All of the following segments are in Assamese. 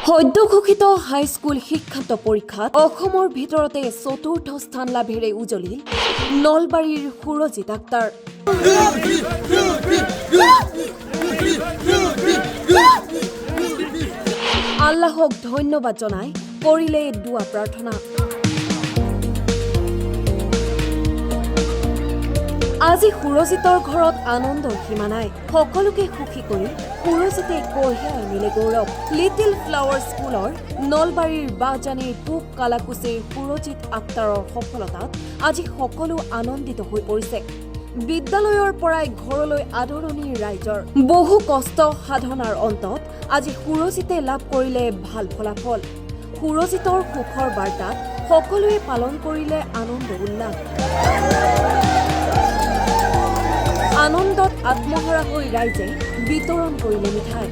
সদ্য ঘোষিত হাইস্কুল শিক্ষান্ত পৰীক্ষাত অসমৰ ভিতৰতে চতুৰ্থ স্থান লাভেৰে উজলিল নলবাৰীৰ সুৰজিত আক্তাৰ। আল্লাহক ধন্যবাদ জনাই কৰিলে দুৱা প্ৰাৰ্থনা। আজি সুৰজিতৰ ঘৰত আনন্দৰ সীমা নাই। সকলোকে সুখী কৰি সুৰজিতে কঢ়িয়াই আনিলে গৌৰৱ। লিটিল ফ্লাৱাৰ স্কুলৰ নলবাৰীৰ বাজানীৰ পূব কালাকুছিৰ সুৰজিত আক্তাৰৰ সফলতাত আজি সকলো আনন্দিত হৈ পৰিছে। বিদ্যালয়ৰ পৰাই ঘৰলৈ আদৰণিৰ ৰাইজৰ বহু কষ্ট সাধনাৰ অন্তত আজি সুৰজিতে লাভ কৰিলে ভাল ফলাফল। সুৰজিতৰ সুখৰ বাৰ্তাত সকলোৱে পালন কৰিলে আনন্দ উল্লাস। আনন্দত আত্মহাৰা হৈ ৰাইজে বিতৰণ কৰিলে মিঠাই।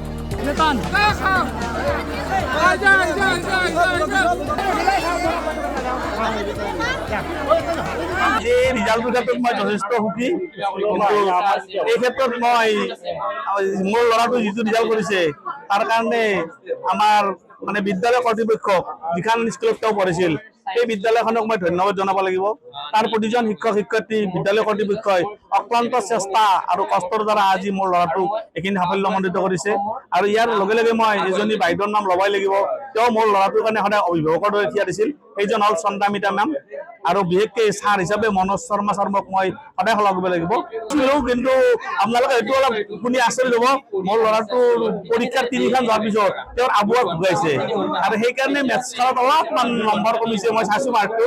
এই ৰিজাল্টৰ ক্ষেত্ৰত মই যথেষ্ট সুখী। এই ক্ষেত্ৰত মই মোৰ ল'ৰাটো যিটো ৰিজাল্ট কৰিছে তাৰ কাৰণে আমাৰ বিদ্যালয় কৰ্তৃপক্ষক যিখন স্কুলত তেওঁ পঢ়িছিল সেই বিদ্যালয়খনক মই ধন্যবাদ জনাব লাগিব। তাৰ প্ৰতিজন শিক্ষক শিক্ষয়িত্ৰী বিদ্যালয় কৰ্তৃপক্ষই অক্লান্ত চেষ্টা আৰু কষ্টৰ দ্বাৰা আজি মোৰ ল'ৰাটোক এইখিনি সাফল্যমণ্ডিত কৰিছে। আৰু ইয়াৰ লগে লগে মই এজনী বাইদেউৰ নাম ল'বই লাগিব। তেওঁ মোৰ ল'ৰাটোৰ কাৰণে সদায় অভিভাৱকৰ দৰে থিয় দিছিল। সেইজন হ'ল চন্দামিতা মেম। আৰু বিশেষকৈ ছাৰ হিচাপে মনোজ শৰ্মা ছাৰক মই সদায় শলাগ দিব লাগিব। কিন্তু আপোনালোকে এইটো অলপ শুনি আচৰিত হ'ব, মোৰ ল'ৰাটোৰ পৰীক্ষাৰ 3খন যোৱাৰ পিছত তেওঁৰ আবুৱা ভুগাইছে আৰু সেইকাৰণে মেথছখনত অলপমান নম্বৰ কমিছে। মই চাইছো মাৰ্কটো,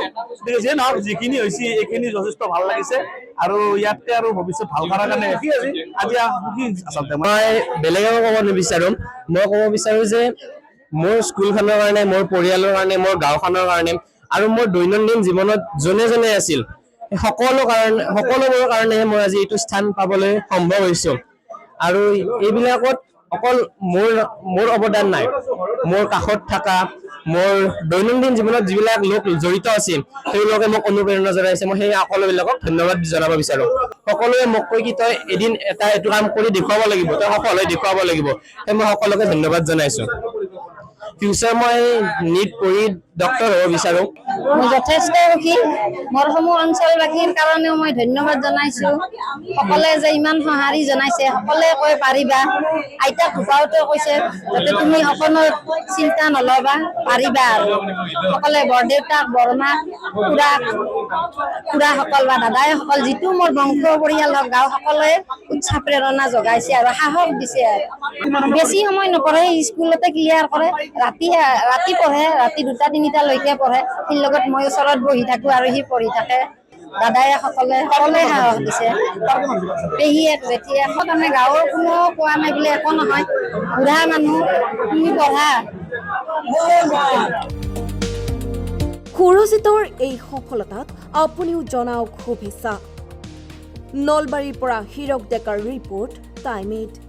যে নহওক যিখিনি হৈছে এইখিনি যথেষ্ট ভাল লাগিছে আৰু ইয়াতে আৰু ভৱিষ্যত ভাল কৰাৰ কাৰণে আজি আচলতে মই বেলেগেও ক'ব নিবিচাৰোঁ। মই ক'ব বিচাৰোঁ যে মোৰ স্কুলখনৰ কাৰণে, মোৰ পৰিয়ালৰ কাৰণে, মোৰ গাঁওখনৰ কাৰণে আৰু মোৰ দৈনন্দিন জীৱনত যোনে যোনে আছিল সকলোবোৰৰ কাৰণে মই আজি এইটো স্থান পাবলৈ সম্ভৱ হৈছোঁ। আৰু এইবিলাকত অকল মোৰ অৱদান নাই, মোৰ কাষত থকা মোৰ দৈনন্দিন জীৱনত যিবিলাক লোক জড়িত আছিল তেওঁলোকে মোক অনুপ্ৰেৰণা জনাইছে। মই সেই সকলোবিলাকক ধন্যবাদ জনাব বিচাৰোঁ। সকলোৱে মোক কৈ কি তই এদিন এইটো কাম কৰি দেখুৱাব লাগিব, তই সফল হৈ দেখুৱাব লাগিব। সেই মই সকলোকে ধন্যবাদ জনাইছোঁ। ফিউচাৰ মই নীট পঢ়ি ডক্টৰ হ'ব বিচাৰোঁ। মই যথেষ্ট সুখী। মোৰ সমূহ অঞ্চলবাসীৰ কাৰণেও মই ধন্যবাদ জনাইছোঁ। সকলোৱে যে ইমান সঁহাৰি জনাইছে, সকলোৱে কৈ পাৰিবা। আইতাক ঢুকাওঁতেও কৈছে যাতে তুমি অকণো চিন্তা নল'বা, পাৰিবা। আৰু সকলোৱে বৰদেউতাক, বৰমাক, খুৰাসকল বা দাদাইসকল, যিটো মোৰ বংশ পৰিয়াল হওক, গাঁও সকলোৱে উৎসাহ প্ৰেৰণা জগাইছে আৰু সাহস দিছে। আৰু বেছি সময় নপঢ়ে, স্কুলতে ক্লিয়াৰ কৰে। ৰাতি পঢ়ে, ৰাতি 2-3লৈকে পঢ়ে। সিৰ লগত মই ওচৰত বহি থাকোঁ আৰু সি পঢ়ি থাকে। দাদাই সকলোৱে সাহস দিছে। পেহীয়েক, জেঠীয়েক, তাৰমানে গাঁৱৰ কোনো কোৱা নাই বোলে একো নহয়, বুঢ়া মানুহ তুমি পঢ়া। সুৰজিতৰ এই সফলতাত আপুনিও জনাওক শুভেচ্ছা। নলবাৰীৰ পৰা হীৰক ডেকাৰ ৰিপৰ্ট, টাইম 8।